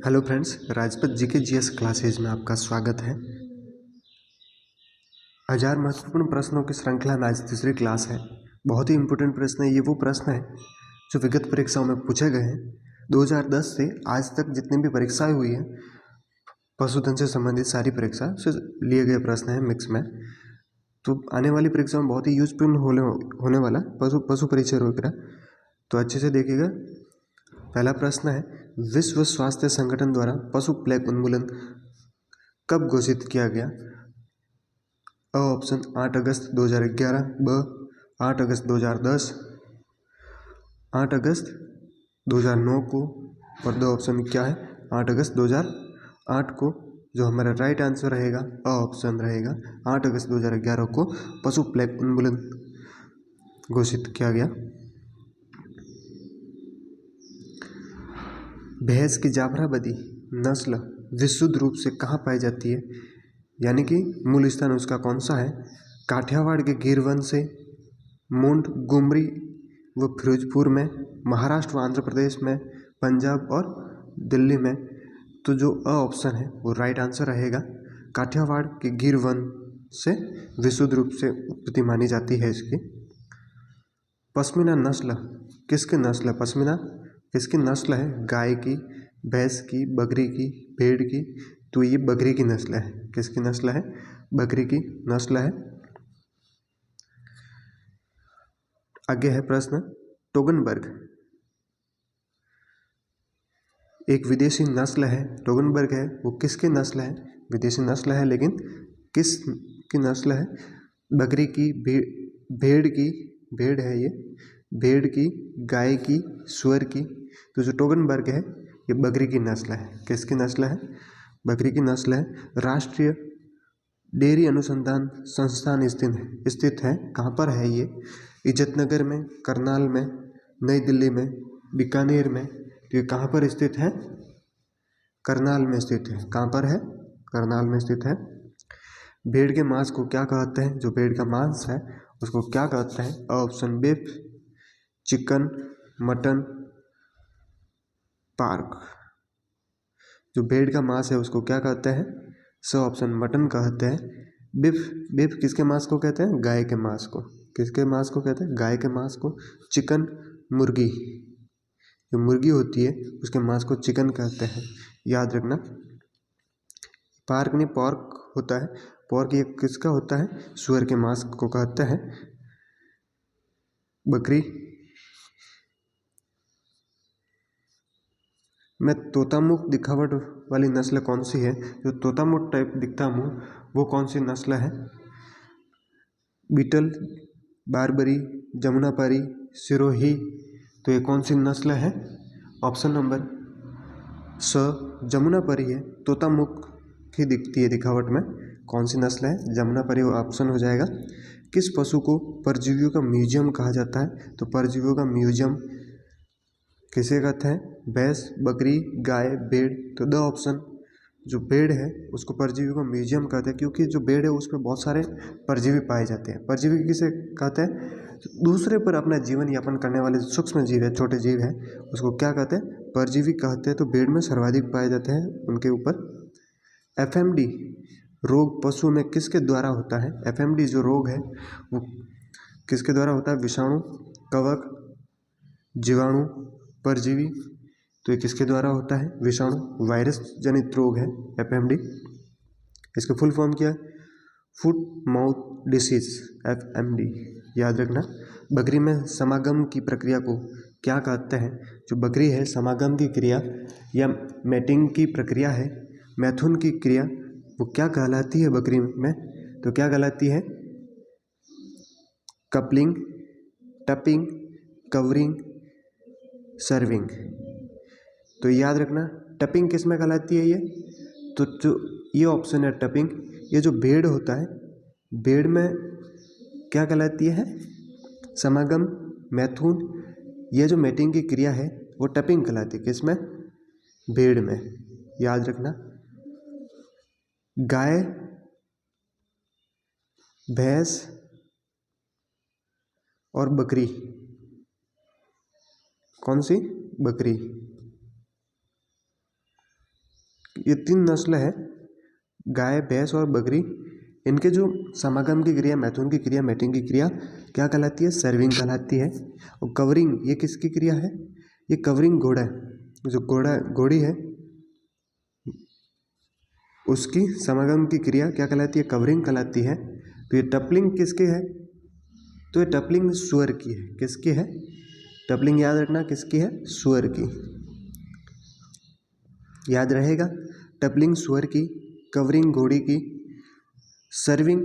Hello friends, Rajpath GK GS classes में आपका स्वागत है। 1000 महत्वपूर्ण प्रश्नों की श्रृंखला में आज तीसरी क्लास है। बहुत ही इंपॉर्टेंट प्रश्न है। ये वो प्रश्न है जो विगत परीक्षाओं में पूछे गए हैं। 2010 से आज तक जितनी भी परीक्षाएं हुई हैं, पशुधन से संबंधित सारी परीक्षा से लिए गए प्रश्न हैं मिक्स में। तो आने वाली परीक्षा में बहुत ही यूजफुल होने वाला पशु परिचय वगैरह, तो अच्छे से देखिएगा। पहला प्रश्न है, विश्व स्वास्थ्य संगठन द्वारा पशु प्लेग उन्मूलन कब घोषित किया गया? अ ऑप्शन 8 अगस्त 2011, ब 8 अगस्त 2010, 8 अगस्त 2009 को, और दो ऑप्शन क्या है 8 अगस्त 2008 को। जो हमारा राइट आंसर रहेगा अ ऑप्शन रहेगा। 8 अगस्त 2011 को पशु प्लेग उन्मूलन घोषित किया गया। भैंस की जाफराबादी नस्ल विशुद्ध रूप से कहाँ पाई जाती है, यानी कि मूल स्थान उसका कौन सा है? काठियावाड़ के गिरवन से, मोंटगोमरी व फिरोजपुर में, महाराष्ट्र व आंध्र प्रदेश में, पंजाब और दिल्ली में। तो जो अ ऑप्शन है वो राइट आंसर रहेगा। काठियावाड़ के गिरवन से विशुद्ध रूप से उत्पत्ति मानी जाती है इसकी। पश्मीना नस्ल किसकी नस्ल है? पश्मीना किसकी नस्ल है? गाय की, भैंस की, बकरी की, भेड़ की। तो ये बकरी की नस्ल है। किसकी नस्ल है? बकरी की नस्ल है। आगे है प्रश्न, टोगनबर्ग एक विदेशी नस्ल है। टोगनबर्ग है वो किसकी नस्ल है? विदेशी नस्ल है, लेकिन किस की नस्ल है? बकरी की, भेड़ की, भेड़ है ये, भेड़ की, गाय की, सुअर की। तो जो टोगनबर्ग है ये बकरी की नस्ल है। किसकी नस्ल है? बकरी की नस्ल है। राष्ट्रीय डेयरी अनुसंधान संस्थान स्थित है कहाँ पर है ये? इज्जतनगर में, करनाल में, नई दिल्ली में, बीकानेर में। तो ये कहाँ पर स्थित है? करनाल में स्थित है। कहाँ पर है? करनाल में स्थित है। भेड़ के मांस को क्या कहते हैं? जो भेड़ का मांस है उसको क्या कहते हैं? Option beef, chicken, mutton, park. जो भेड़ का मांस है उसको क्या कहते हैं? सो ऑप्शन मटन कहते हैं। बीफ, बीफ किसके मांस को कहते हैं? गाय के मांस को। किसके मांस को कहते हैं? गाय के मांस को। चिकन, मुर्गी, जो मुर्गी होती है उसके मांस को चिकन कहते हैं, याद रखना। पार्क नहीं, पॉर्क होता है। पॉर्क ये किसका होता है? सुअर के मांस को कहते हैं। बकरी में तोतामुख दिखावट वाली नस्ल कौन सी है? जो तोतामुख टाइप दिखता मुँह, वो कौन सी नस्ल है? बीटल, बारबरी, जमुनापारी, सिरोही। तो ये कौन सी नस्ल है? ऑप्शन नंबर स जमुनापारी है। तोतामुख ही दिखती है दिखावट में। कौन सी नस्ल है? जमुनापारी ऑप्शन हो जाएगा। किस पशु को परजीवियों का म्यूजियम कहा जाता है? तो परजीवियों का म्यूजियम किसे कहते हैं? भैंस, बकरी, गाय, भेड़। तो दो ऑप्शन, जो भेड़ है उसको परजीवी का म्यूजियम कहते हैं, क्योंकि जो भेड़ है उसमें बहुत सारे परजीवी पाए जाते हैं। परजीवी किसे कहते हैं? दूसरे पर अपना जीवन यापन करने वाले सूक्ष्म जीव है, छोटे जीव है, उसको क्या कहते हैं? परजीवी कहते हैं। तो भेड़ में सर्वाधिक पाए जाते हैं उनके ऊपर। एफएमडी रोग पशु में किसके द्वारा होता है? एफएमडी जो रोग है वो किसके द्वारा होता है? विषाणु, कवक, जीवाणु, परजीवी। तो ये किसके द्वारा होता है? विषाणु, वायरस जनित रोग है एफएमडी। इसका फुल फॉर्म क्या है? फुट माउथ डिसीज, एफएमडी, याद रखना। बकरी में समागम की प्रक्रिया को क्या कहते हैं? जो बकरी है समागम की क्रिया या मैटिंग की प्रक्रिया है, मैथुन की क्रिया, वो क्या कहलाती है बकरी में? तो क्या कहलाती है? Coupling, tupping, covering, serving. तो याद रखना, टपिंग किस में कहलाती है ये? तो जो ये ऑप्शन है टपिंग, ये जो भेड़ होता है, भेड़ में क्या कहलाती है? समागम, मैथुन। ये जो मैटिंग की क्रिया है वो टपिंग कहलाती है। किसमें? भेड़ में, याद रखना। गाय, भैंस और बकरी, कौन सी? बकरी। ये 3 नस्ल है, गाय, भैंस और बकरी। इनके जो समागम की क्रिया, मैथुन की क्रिया, मैटिंग की क्रिया क्या कहलाती है? सर्विंग कहलाती है। और कवरिंग ये किसकी क्रिया है? ये कवरिंग घोड़ा है, जो घोड़ी है उसकी समागम की क्रिया क्या कहलाती है? कवरिंग कहलाती है। तो ये टपलिंग किसकी है? तो ये टपलिंग सुअर की है। किसकी है? टपलिंग याद रखना किसकी है? सुअर की। याद रहेगा, टपलिंग सुअर की, कवरिंग घोड़ी की, सर्विंग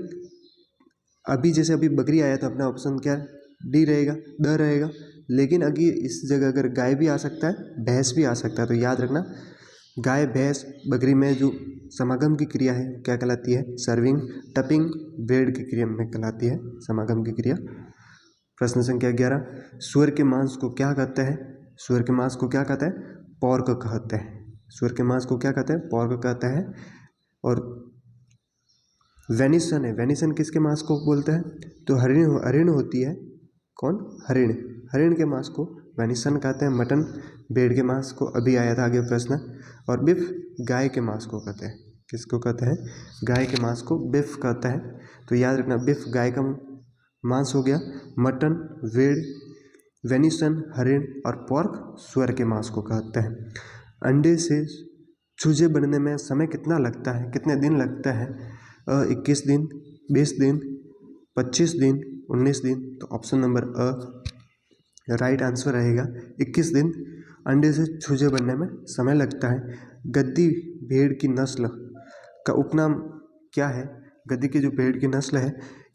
जैसे अभी बकरी आया था, अपना ऑप्शन क्या है? डी रहेगा, द रहेगा। लेकिन अभी इस जगह अगर गाय भी आ सकता है, भैंस भी आ सकता है, तो याद रखना गाय, भैंस, बकरी में जो समागम की क्रिया है क्या कहलाती है? सर्विंग। टपिंग ब्रेड की क्रिया में कहलाती है समागम की क्रिया। प्रश्न संख्या 11, सूअर के मांस को क्या कहते हैं? सूअर के मांस को क्या कहते हैं? पॉर्क कहते हैं। सूअर के मांस को क्या कहते हैं? पॉर्क कहते हैं। और वेनिसन है, वेनिसन किसके मांस को बोलते हैं? तो हरिण होती है। कौन? हरिण। हरिण के मांस को वेनिसन कहते हैं। मटन भेड़ के मांस को, अभी आया था आगे प्रश्न। और बिफ गाय के मांस को कहते हैं। किसको कहते हैं? गाय के मांस को बिफ कहते हैं। तो याद रखना, बिफ गाय का मांस हो गया, मटन भेड़, वेनिसन हरिण और पोर्क सूअर के मांस को कहते हैं। अंडे से चूजे बनने में समय कितना लगता है? कितने दिन लगता है? 21 दिन, 20 दिन, 25 दिन, 19 दिन। तो ऑप्शन नंबर राइट आंसर रहेगा 21 दिन अंडे से चूजे बनने में समय लगता है। गद्दी भेड़ की नस्ल का उपनाम क्या है? गद्दी की जो भेड़ की नस्ल है,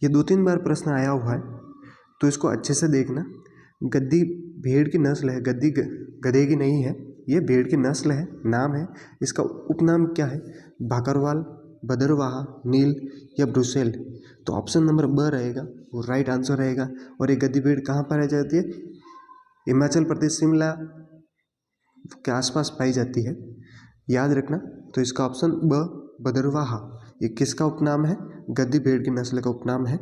ये 2-3 बार प्रश्न आया हुआ है, तो इसको अच्छे से देखना। गद्दी भेड़ की नस्ल है, गद्दी गधे की नहीं है, ये भेड़ की नस्ल है, नाम है। इसका उपनाम क्या है? भाकरवाल, भदरवाहा, नील या ब्रुसेल। तो ऑप्शन नंबर ब रहेगा, वो राइट आंसर रहेगा। और ये गद्दी भेड़ कहाँ पाई जाती है? हिमाचल प्रदेश, शिमला के आसपास पाई जाती है, याद रखना। तो इसका ऑप्शन ब भदरवाहा, ये किसका उपनाम है? गद्दी भेड़ की नस्ल का उपनाम है।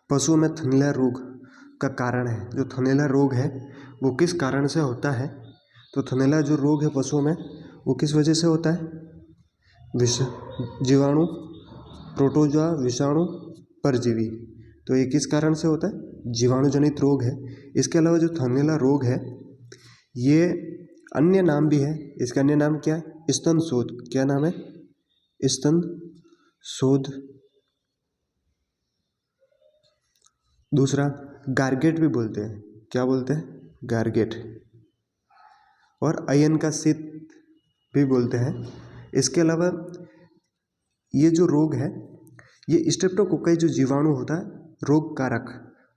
पशुओं में थनैला रोग का कारण है, जो थनैला रोग है वो किस कारण से होता है? तो थनैला जो रोग है पशुओं में, वो किस वजह से होता है? जीवाणु, प्रोटोजोआ, विषाणु, परजीवी। तो ये किस कारण से होता है? जीवाणु जनित रोग है। इसके अलावा जो थनैला रोग है, ये अन्य नाम भी है। इसका अन्य नाम क्या है? स्तन शोथ। क्या नाम है? स्तन शोथ। दूसरा गार्गेट भी बोलते हैं। क्या बोलते हैं? गार्गेट। और अयन का शीत भी बोलते हैं। इसके अलावा ये जो रोग है, ये स्ट्रेप्टोकोकाई जो जीवाणु होता है रोग कारक,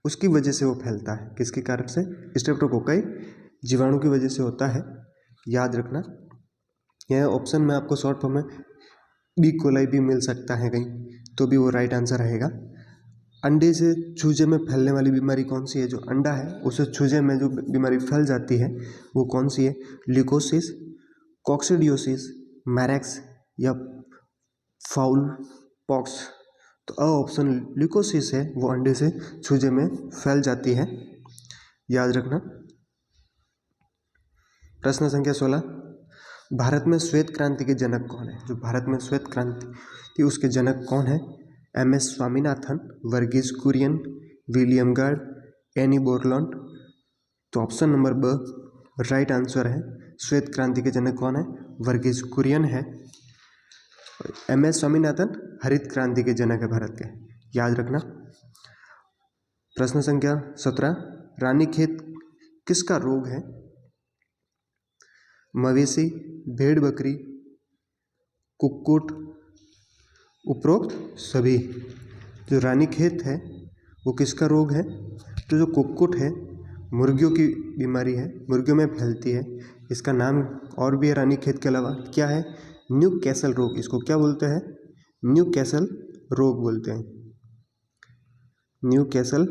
उसकी वजह से वो फैलता है। किसके कारण से? स्ट्रेप्टोकोकाई जीवाणु की वजह से होता है, याद रखना। यह ऑप्शन में आपको शॉर्ट फॉर्म में डी कोलाई भी मिल सकता है कहीं, तो भी वो राइट आंसर रहेगा। अंडे से चूजे में फैलने वाली बीमारी कौन सी है? जो अंडा है उसे चूजे में जो बीमारी फैल जाती है वो कौन सी है? ल्यूकोसिस, कॉक्सिडियोसिस, मैरेक्स या फाउल पॉक्स। तो ऑप्शन ल्यूकोसिस है, वो अंडे से चूजे में फैल जाती है, याद रखना। प्रश्न संख्या 16, भारत में श्वेत क्रांति के जनक कौन है? जो भारत में श्वेत क्रांति थी उसके जनक कौन है? M S. Swaminathan, Verghese Kurien, William Gaud, एनी बोरलॉन्ट। तो ऑप्शन नंबर ब राइट आंसर है। श्वेत क्रांति के जनक कौन है? वर्गीस कुरियन है। एम.एस. स्वामीनाथन हरित क्रांति के जनक है भारत के, याद रखना। प्रश्न संख्या 17, रानीखेत किसका रोग है? मवेशी, भेड़ बकरी, कुक्कुट, उपरोक्त सभी। जो रानीखेत है वो किसका रोग है? तो जो कुक्कुट है, मुर्गियों की बीमारी है, मुर्गियों में फैलती है। इसका नाम और भी है रानीखेत के अलावा, क्या है? न्यू कैसल रोग। इसको क्या बोलते हैं? न्यू कैसल रोग बोलते हैं। न्यू कैसल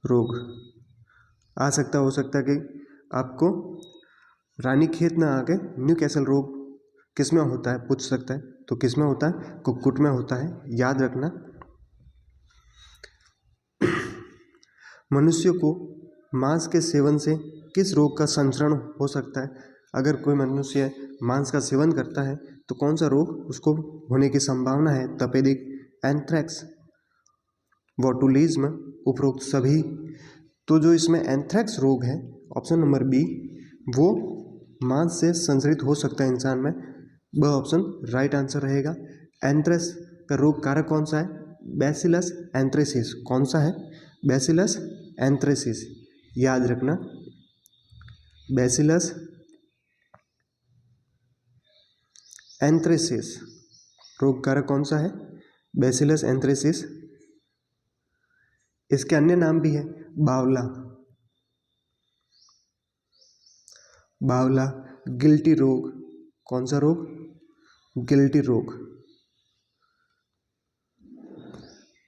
रोग आ सकता, हो सकता है कि आपको रानीखेत ना आके न्यू कैसल रोग किस में होता है पूछ सकता है। तो किस में होता है? कुक्कुट में होता है, याद रखना। मनुष्य को मांस के सेवन से किस रोग का संचरण हो सकता है? अगर कोई मनुष्य मांस का सेवन करता है तो कौन सा रोग उसको होने की संभावना है? तपेदिक, एंथ्रेक्स, बोटुलिज्म, उपरोक्त सभी। तो जो इसमें एंथ्रेक्स रोग है, ऑप्शन नंबर बी, वो मांस से संचरित हो सकता है इंसान में। वह ऑप्शन राइट आंसर रहेगा। एंथ्रेक्स का रोग कारक कौन सा है? Bacillus anthracis. कौन सा है? बैसिलस एंथ्रेसिस, याद रखना। बैसिलस एंथ्रेसिस रोग कारक कौन सा है? Bacillus anthracis. इसके अन्य नाम भी है, बावला, बावला, गिल्टी रोग। कौन सा रोग? गिल्टी रोग।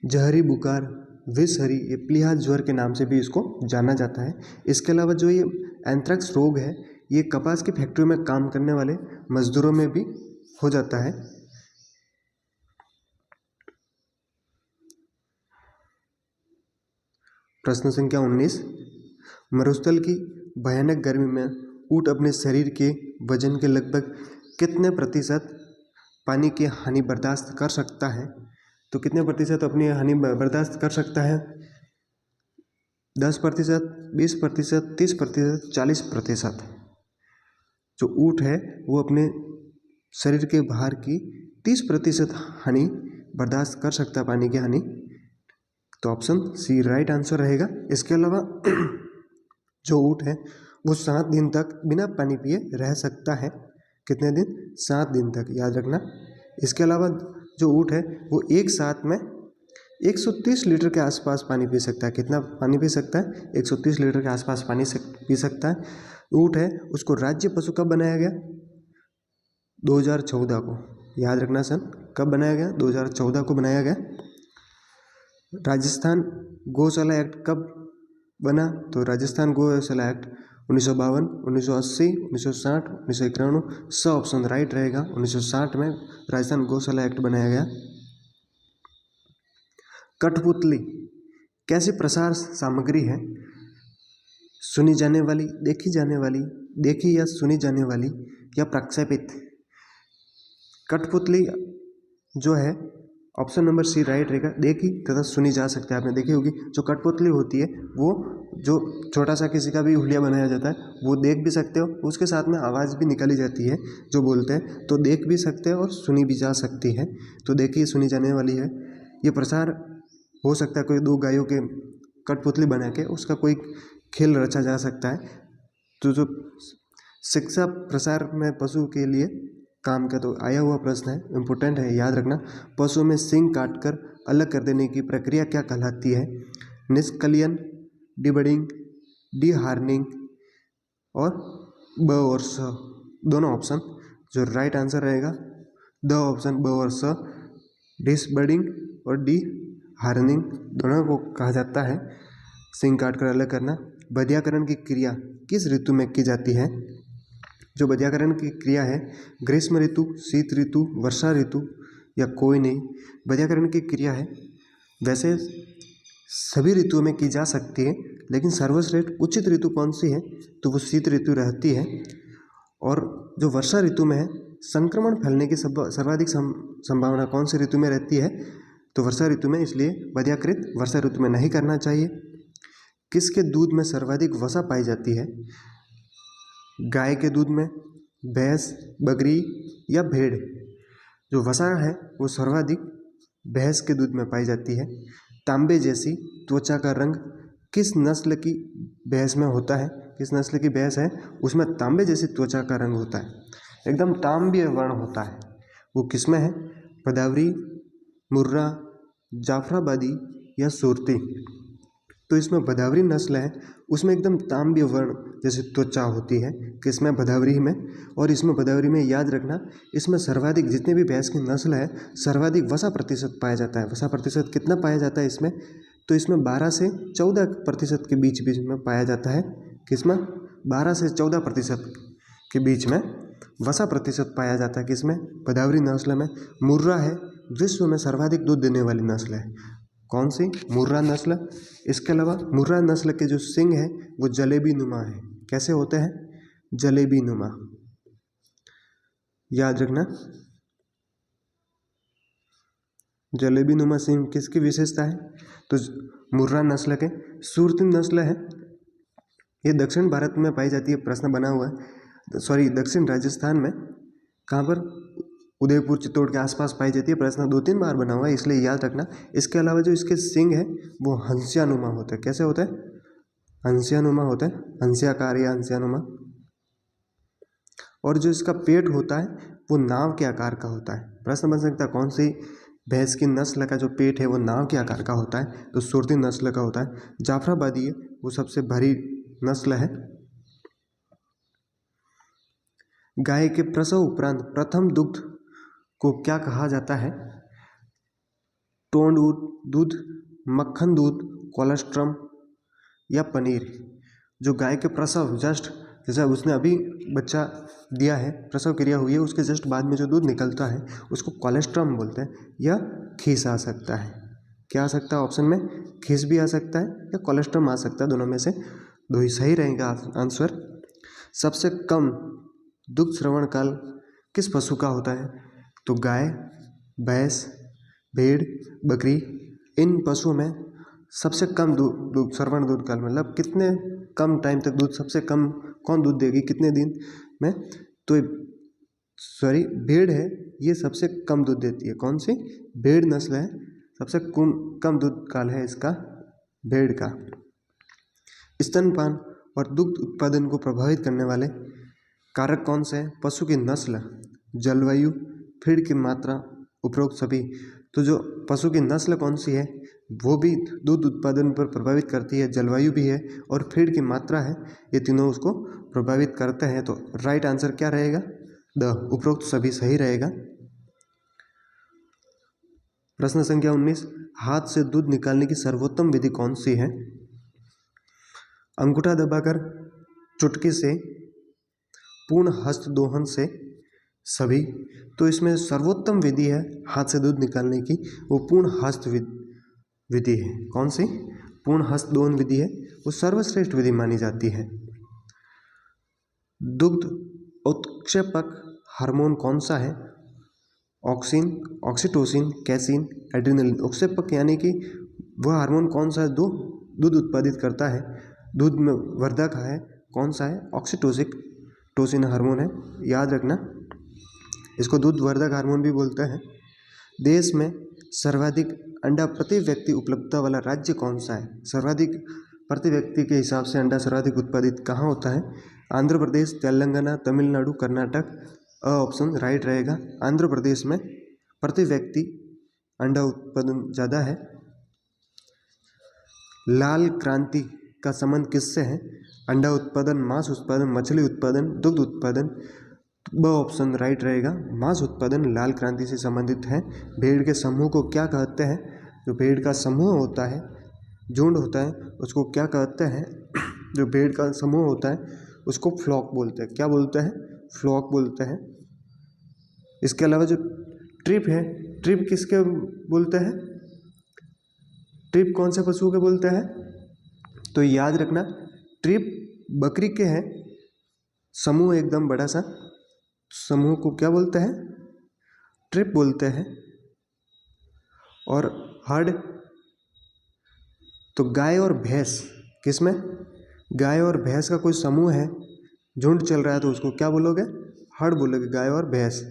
जहरी बुखार, विषहरी, ये प्लीहा ज्वर के नाम से भी इसको जाना जाता है। इसके अलावा जो ये एंथ्रेक्स रोग है, ये कपास की फैक्ट्री में काम करने वाले मजदूरों में भी हो जाता है। प्रश्न संख्या 19, मरुस्थल की भयानक गर्मी में ऊंट अपने शरीर के वजन के लगभग कितने प्रतिशत पानी की हानि बर्दाश्त कर सकता है? तो कितने प्रतिशत अपनी हानि बर्दाश्त कर सकता है? 10%, 20%, 30%, 40%। जो ऊंट है वो अपने शरीर के भार की 30% हानि बर्दाश्त कर सकता है, पानी की हानि। तो ऑप्शन सी राइट आंसर रहेगा। इसके अलावा जो ऊंट है वो 7 दिन तक बिना पानी पिए रह सकता है। कितने दिन? 7 दिन तक, याद रखना। इसके अलावा जो ऊंट है वो एक साथ में 130 लीटर के आसपास पानी पी सकता है। कितना पानी पी सकता है? 130 लीटर के आसपास पानी पी सकता है। ऊंट है उसको राज्य पशु कब बनाया गया? 2014 को, याद रखना सन। कब बनाया गया? 2014 को बनाया गया। राजस्थान गौशाला एक्ट कब बना? तो राजस्थान गौशाला एक्ट 1952, 1980, 1960, 1991। स ऑप्शन राइट रहेगा। 1960 में राजस्थान गौशाला एक्ट बनाया गया। कठपुतली कैसी प्रसार सामग्री है? सुनी जाने वाली, देखी जाने वाली, देखी या सुनी जाने वाली, या प्रक्षेपित? कठपुतली जो है, ऑप्शन नंबर सी राइट रहेगा। देखी तथा सुनी जा सकता है। आपने देखी होगी जो कठपुतली होती है वो जो छोटा सा किसी का भी हुलिया बनाया जाता है वो देख भी सकते हो, उसके साथ में आवाज़ भी निकाली जाती है जो बोलते हैं, तो देख भी सकते हैं और सुनी भी जा सकती है। तो देखी सुनी जाने वाली है। ये प्रसार हो सकता है कोई 2 गायों के कठपुतली बना के उसका कोई खेल रचा जा सकता है। तो जो शिक्षा प्रसार में पशु के लिए काम का तो आया हुआ प्रश्न है, इम्पोर्टेंट है, याद रखना। पशु में सींग काटकर अलग कर देने की प्रक्रिया क्या कहलाती है? निष्कलियन, डिबडिंग, डीहार्निंग, और ब और स दोनों ऑप्शन जो राइट आंसर रहेगा। द ऑप्शन ब और स, डिसबडिंग और डी हार्निंग दोनों को कहा जाता है सींग काट कर अलग करना। बधियाकरण की क्रिया किस ऋतु में की जाती है? जो बधियाकरण की क्रिया है, ग्रीष्म ऋतु, शीत ऋतु, वर्षा ऋतु, या कोई नहीं। बधियाकरण की क्रिया है वैसे सभी ऋतुओं में की जा सकती है, लेकिन सर्वश्रेष्ठ उचित ऋतु कौन सी है? तो वो शीत ऋतु रहती है। और जो वर्षा ऋतु में है, संक्रमण फैलने की सर्वाधिक संभावना कौन सी ऋतु में रहती है? तो वर्षा ऋतु में, इसलिए बधियाकृत वर्षा ऋतु में नहीं करना चाहिए। किसके दूध में सर्वाधिक वसा पाई जाती है? गाय के दूध में, भैंस, बकरी या भेड़? जो वसा है वो सर्वाधिक भैंस के दूध में पाई जाती है। तांबे जैसी त्वचा का रंग किस नस्ल की भैंस में होता है? किस नस्ल की भैंस है उसमें तांबे जैसी त्वचा का रंग होता है, एकदम तांबीय वर्ण होता है। वो किस में है? भदावरी, मुर्रा, जाफराबादी या सुरती? तो इसमें भदावरी नस्ल है, उसमें एकदम तांबीय वर्ण जैसी त्वचा होती है। किसमें? भदावरी में। और इसमें भदावरी में याद रखना, इसमें सर्वाधिक जितने भी भैंस की नस्ल है सर्वाधिक वसा प्रतिशत पाया जाता है। वसा प्रतिशत कितना पाया जाता है इसमें? तो इसमें 12 से 14% के बीच में पाया जाता है। किसमें? 12 से 14% के बीच में वसा प्रतिशत पाया जाता है। किसमें? भदावरी नस्ल में। मुर्रा है विश्व में सर्वाधिक दूध देने वाली नस्ल है। कौन सी? मुर्रा नस्ल। इसके अलावा मुर्रा नस्ल के जो सींग है वो जलेबी नुमा है। कैसे होते हैं? जलेबी नुमा, याद रखना। जलेबी नुमा सींग किसकी विशेषता है? तो मुर्रा नस्ल के। सुरती नस्ल है, ये दक्षिण भारत में पाई जाती है। प्रश्न बना हुआ है, सॉरी दक्षिण राजस्थान में। कहाँ पर? उदयपुर चित्तौड़ के आसपास पाई जाती है। प्रश्न 2-3 बार बना हुआ है, इसलिए याद रखना। इसके अलावा जो इसके सींग है वो हंसियानुमा होते हैं। कैसे होते हैं? हंसियानुमा होते हैं, हंस्याकार या हंसियानुमा। और जो इसका पेट होता है वो नाव के आकार का होता है। प्रश्न बन सकता है कौन सी भैंस की नस्ल का जो पेट है वो नाव के आकार का होता है? तो सुरती नस्ल का होता है। जाफराबादी है वो सबसे बड़ी नस्ल है। गाय के प्रसव उपरांत प्रथम दुग्ध को क्या कहा जाता है? टोंड दूध, मक्खन दूध, कोलेस्ट्रम या पनीर। जो गाय के प्रसव जस्ट, जैसे उसने अभी बच्चा दिया है, प्रसव क्रिया हुई है, उसके जस्ट बाद में जो दूध निकलता है उसको कोलेस्ट्रम बोलते हैं। या खीस आ सकता है। क्या आ सकता है ऑप्शन में? खीस भी आ सकता है या कोलेस्ट्रम आ सकता है, दोनों में से दो ही सही रहेगा आंसर। सबसे कम दुग्ध श्रवण काल किस पशु का होता है? तो गाय, भैंस, भेड़, बकरी। इन पशुओं में सबसे कम दूध श्रवण दूध काल, मतलब कितने कम टाइम तक दूध, सबसे कम कौन दूध देगी कितने दिन में? तो सॉरी भेड़ है, ये सबसे कम दूध देती है। कौन सी? भेड़ नस्ल है, सबसे कम दूध काल है इसका भेड़ का। स्तनपान और दुग्ध उत्पादन को प्रभावित करने वाले कारक कौन से हैं? पशु की नस्ल, जलवायु, फीड की मात्रा, उपरोक्त सभी। तो जो पशु की नस्ल कौन सी है वो भी दूध उत्पादन पर प्रभावित करती है, जलवायु भी है और फीड की मात्रा है, ये तीनों उसको प्रभावित करते हैं। तो राइट आंसर क्या रहेगा? द, उपरोक्त सभी सही रहेगा। प्रश्न संख्या 19, हाथ से दूध निकालने की सर्वोत्तम विधि कौन सी है? अंगूठा दबाकर, चुटकी से, पूर्ण हस्त दोहन से, सभी। तो इसमें सर्वोत्तम विधि है हाथ से दूध निकालने की, वो पूर्ण हस्त विधि है। कौन सी? पूर्ण हस्त दोहन विधि है, वो सर्वश्रेष्ठ विधि मानी जाती है। दुग्ध उत्क्षेपक हार्मोन कौन सा है? Auxin, oxytocin, casein, adrenaline. उत्क्षेपक यानी कि वह हार्मोन कौन सा है जो दूध उत्पादित करता है, दूध में वर्धक है, कौन सा है? ऑक्सीटोसिन हार्मोन है, याद रखना। इसको दूध वर्धक हार्मोन भी बोलते हैं। देश में सर्वाधिक अंडा प्रति व्यक्ति उपलब्धता वाला राज्य कौन सा है? सर्वाधिक प्रति व्यक्ति के हिसाब से अंडा सर्वाधिक उत्पादित कहाँ होता है? आंध्र प्रदेश, तेलंगाना, तमिलनाडु, कर्नाटक। ऑप्शन राइट रहेगा। आंध्र प्रदेश में प्रति व्यक्ति अंडा उत्पादन ज़्यादा है। लाल क्रांति का संबंध किससे है? अंडा उत्पादन, मांस उत्पादन, मछली उत्पादन, दुग्ध उत्पादन। ब ऑप्शन राइट रहेगा। मांस उत्पादन लाल क्रांति से संबंधित है। भेड़ के समूह को क्या कहते हैं? जो भेड़ का समूह होता है, झुंड होता है, उसको क्या कहते हैं? जो भेड़ का समूह होता है उसको फ्लॉक बोलते हैं। क्या बोलते हैं? फ्लॉक बोलते हैं। इसके अलावा जो ट्रिप है, ट्रिप किसके बोलते हैं? ट्रिप कौन से पशु के बोलते हैं? तो याद रखना, ट्रिप बकरी के हैं। समूह एकदम बड़ा सा समूह को क्या बोलते हैं? ट्रिप बोलते हैं। और हर्ड, तो गाय और भैंस, किसमें? गाय और भैंस का कोई समूह है, झुंड चल रहा है, तो उसको क्या बोलोगे? हर्ड बोलोगे। गाय और भैंस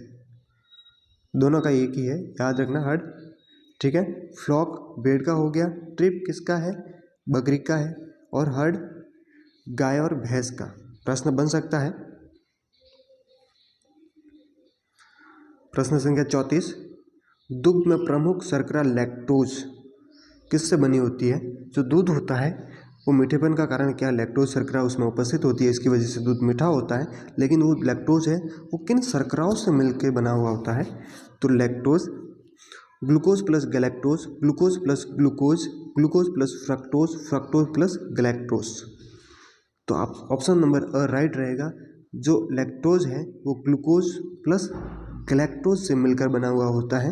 दोनों का एक ही है, याद रखना, हर्ड। ठीक है। फ्लॉक भेड़ का हो गया, ट्रिप किसका है? बकरी का है, और हर्ड गाय और भैंस का। प्रश्न बन सकता है। प्रश्न संख्या 34, दुग्ध में प्रमुख शर्करा लैक्टोज किससे बनी होती है? जो दूध होता है वो मीठेपन का कारण क्या? लैक्टोज शर्करा उसमें उपस्थित होती है, इसकी वजह से दूध मीठा होता है। लेकिन वो लैक्टोज है वो किन शर्कराओं से मिलकर बना हुआ होता है? तो lactose, glucose plus galactose, glucose plus glucose, glucose plus fructose, fructose plus galactose. तो आप ऑप्शन नंबर अ राइट रहेगा। जो लैक्टोज है वो ग्लूकोज प्लस गैलेक्टोज से मिलकर बना हुआ होता है।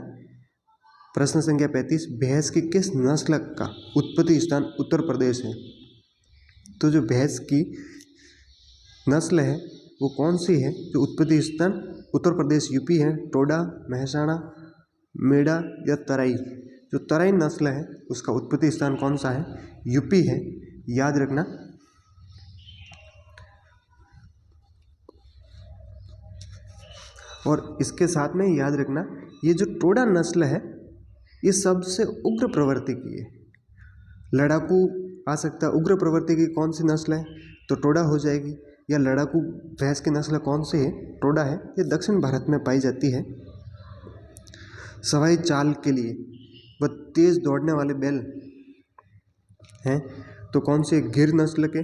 प्रश्न संख्या 35, भैंस की किस नस्ल का उत्पत्ति स्थान उत्तर प्रदेश है? तो जो भैंस की नस्ल है वो कौन सी है जो उत्पत्ति स्थान उत्तर प्रदेश यूपी है? टोडा, महसाणा, मेड़ा या तराई? जो तराई नस्ल है उसका उत्पत्ति स्थान कौन सा है? यूपी है, याद रखना। और इसके साथ में याद रखना, ये जो टोडा नस्ल है ये सबसे उग्र प्रवृत्ति की है। लड़ाकू आ सकता है, उग्र प्रवृत्ति की कौन सी नस्ल है? तो टोडा हो जाएगी। या लड़ाकू भैंस की नस्ल कौन सी है? टोडा है। ये दक्षिण भारत में पाई जाती है। सवाई चाल के लिए व तेज दौड़ने वाले बैल हैं तो कौन से? गिर नस्ल के,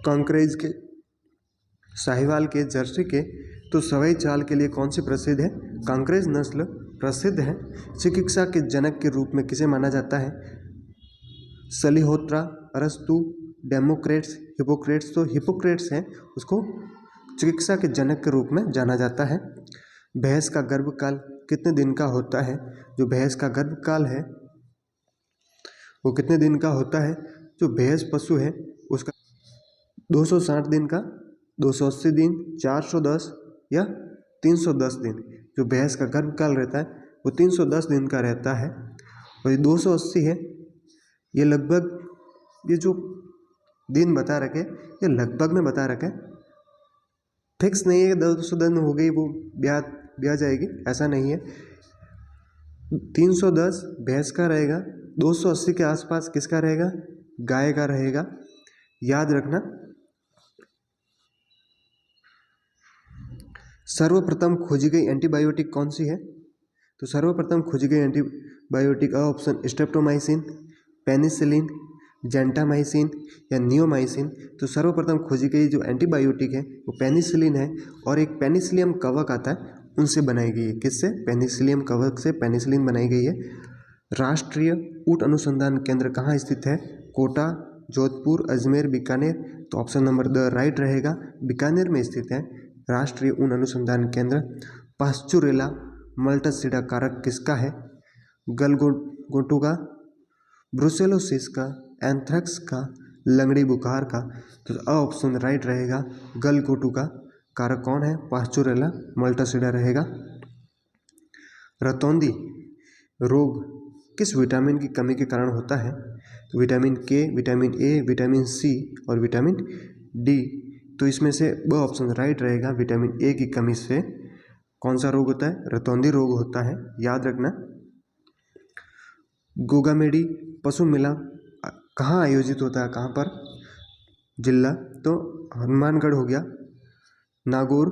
कांकरेज के, साहिवाल के, जर्सी के। तो सवाई चाल के लिए कौन सी प्रसिद्ध है? कांकरेज नस्ल प्रसिद्ध है। चिकित्सा के जनक के रूप में किसे माना जाता है? सलिहोत्रा, अरस्तु, डेमोक्रेट्स, हिपोक्रेट्स। तो हिपोक्रेट्स है, उसको चिकित्सा के जनक के रूप में जाना जाता है। भैंस का गर्भकाल कितने दिन का होता है? जो भैंस का गर्भकाल है वो कितने दिन का होता है? जो भैंस पशु है उसका 260 दिन का, 280 दिन, 410 या 310 दिन। जो भैंस का गर्भकाल रहता है वो 310 दिन का रहता है। और ये 280 है, ये लगभग, ये जो दिन बता रखे ये लगभग में बता रखे, फिक्स नहीं है कि 200 दिन हो गई वो ब्याह जाएगी, ऐसा नहीं है। 310 भैंस का रहेगा, 280 के आसपास किसका रहेगा? गाय का रहेगा, याद रखना। सर्वप्रथम खोजी गई एंटीबायोटिक कौन सी है? तो सर्वप्रथम खोजी गई antibiotic option streptomycin, penicillin, gentamicin या नियोमाइसिन। तो सर्वप्रथम खोजी गई जो एंटीबायोटिक है वो पेनिसिलिन है और एक पेनिसिलियम कवक आता है उनसे बनाई गई है। किससे? पेनिसिलियम कवक से पेनिसिलिन बनाई गई है। राष्ट्रीय ऊंट अनुसंधान केंद्र कहाँ स्थित है? कोटा, जोधपुर, अजमेर, बीकानेर। तो ऑप्शन नंबर द राइट रहेगा, बीकानेर में स्थित है राष्ट्रीय ऊंट अनुसंधान केंद्र। पास्चुरेला मल्टासिडा कारक किसका है? गलगोटू का, ब्रुसेलोसिस का, एंथ्रेक्स का, लंगड़ी बुखार का। तो ऑप्शन राइट रहेगा, गलगोटू का कारक कौन है? पास्चुरेला मल्टासिडा रहेगा। रतौंधी रोग किस विटामिन की कमी के कारण होता है? तो विटामिन के, विटामिन ए, विटामिन सी और विटामिन डी। तो इसमें से वो ऑप्शन राइट रहेगा, विटामिन ए की कमी से कौन सा रोग होता है? रतौंधी रोग होता है, याद रखना। गोगामेडी पशु मेला कहाँ आयोजित होता है? कहाँ पर? जिला तो हनुमानगढ़ हो गया, नागौर,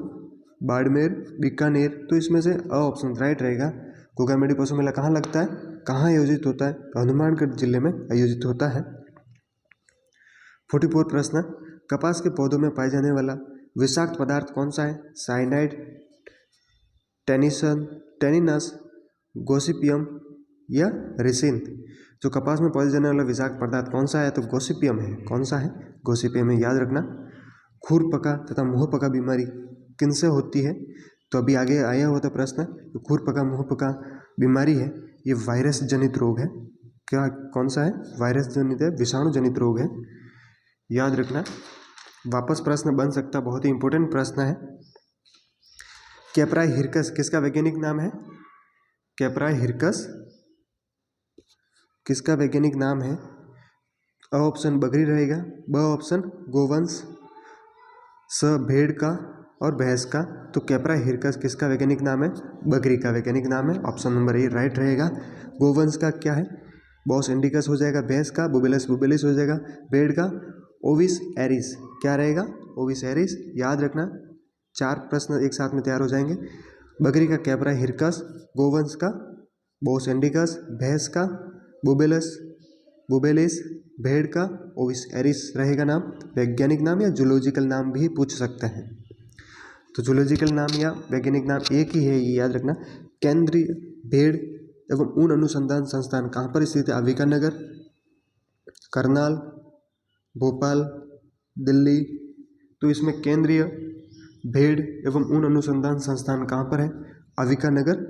बाड़मेर, बीकानेर। तो इसमें से ऑप्शन राइट रहेगा, गोगामेडी पशु मेला कहाँ लगता है, कहाँ आयोजित होता है? तो हनुमानगढ़ जिले में आयोजित होता है। 44 प्रश्न, कपास के पौधों में पाए जाने वाला विषाक्त पदार्थ कौन सा है? साइनाइड, टेनिनस, गोसिपियम या रेसिन। जो कपास में पाए जाने वाला विषाक्त पदार्थ कौन सा है? तो गोसिपियम है। कौन सा है? गोसिपियम है, याद रखना। खुरपका तथा मुंहपका बीमारी किनसे होती है? तो अभी आगे आया हुआ था प्रश्न, तो खुरपका मुंहपका बीमारी है ये वायरस जनित रोग है। क्या कौन सा है? वायरस जनित है, विषाणु जनित रोग है, याद रखना। वापस प्रश्न बन सकता, बहुत ही इंपॉर्टेंट प्रश्न है। कैप्रा हिरकस किसका वैज्ञानिक नाम है? कैप्रा हिरकस किसका वैज्ञानिक नाम है? अ ऑप्शन बकरी रहेगा, ब ऑप्शन गोवंश, स भेड़ का और भैंस का। तो कैप्रा हिरकस किसका वैज्ञानिक नाम है? बकरी का वैज्ञानिक नाम है, ऑप्शन नंबर ए राइट रहेगा। गोवंश का क्या है? बॉस इंडिकस हो जाएगा, भैंस का बुबेलस बुबेलिस हो जाएगा, भेड़ का ओविस एरिस क्या रहेगा? ओविस एरिस, याद रखना। 4 प्रश्न एक साथ में तैयार हो जाएंगे। बकरी का कैप्रा हिरकस, गोवंश का बॉस इंडिकस, भैंस का बुबेलस बुबेलिस, भेड़ का ओविस एरिस रहेगा नाम, वैज्ञानिक नाम या जूलॉजिकल नाम भी पूछ सकते हैं। तो जूलॉजिकल नाम या वैज्ञानिक नाम एक ही है, ये याद रखना। केंद्रीय भेड़ एवं ऊन अनुसंधान संस्थान कहाँ पर स्थित है? अंबिकानगर, करनाल, भोपाल, दिल्ली। तो इसमें केंद्रीय भेड़ एवं ऊन अनुसंधान संस्थान कहाँ पर है? अविका नगर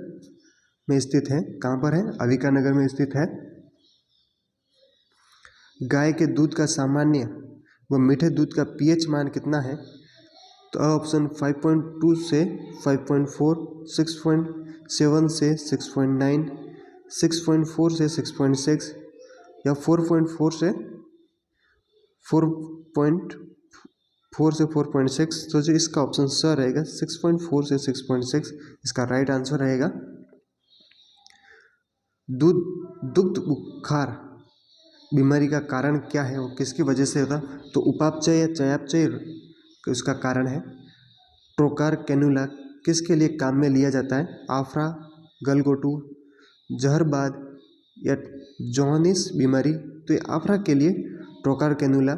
में स्थित है। कहाँ पर है? अविका नगर में स्थित है। गाय के दूध का सामान्य व मीठे दूध का पीएच मान कितना है? तो ऑप्शन 5.2 से 5.4, 6.7 से 6.9, 6.4 से 6.6 या 4.4 से 4.4 से 4.6। तो जो इसका ऑप्शन स रहेगा 6.4 से 6.6 इसका राइट आंसर रहेगा। दुग्ध बुखार बीमारी का कारण क्या है? वो किसकी वजह से होता? तो उपापचय या चयापचय इसका कारण है। ट्रोकार कैनुला किसके लिए काम में लिया जाता है? आफरा, गलगोटू, जहरबाद या जॉनिस बीमारी। तो ये आफरा के लिए ट्रोकार कैनुला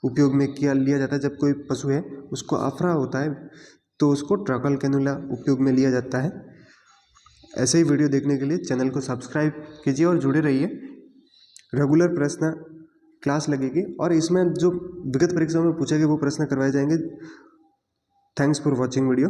उपयोग में लिया जाता है। जब कोई पशु है उसको आफरा होता है तो उसको ट्रोकार कैनुला उपयोग में लिया जाता है। ऐसे ही वीडियो देखने के लिए चैनल को सब्सक्राइब कीजिए और जुड़े रहिए। रेगुलर प्रश्न क्लास लगेगी और इसमें जो विगत परीक्षाओं में पूछे गए वो प्रश्न करवाए जाएंगे। Thanks for watching video.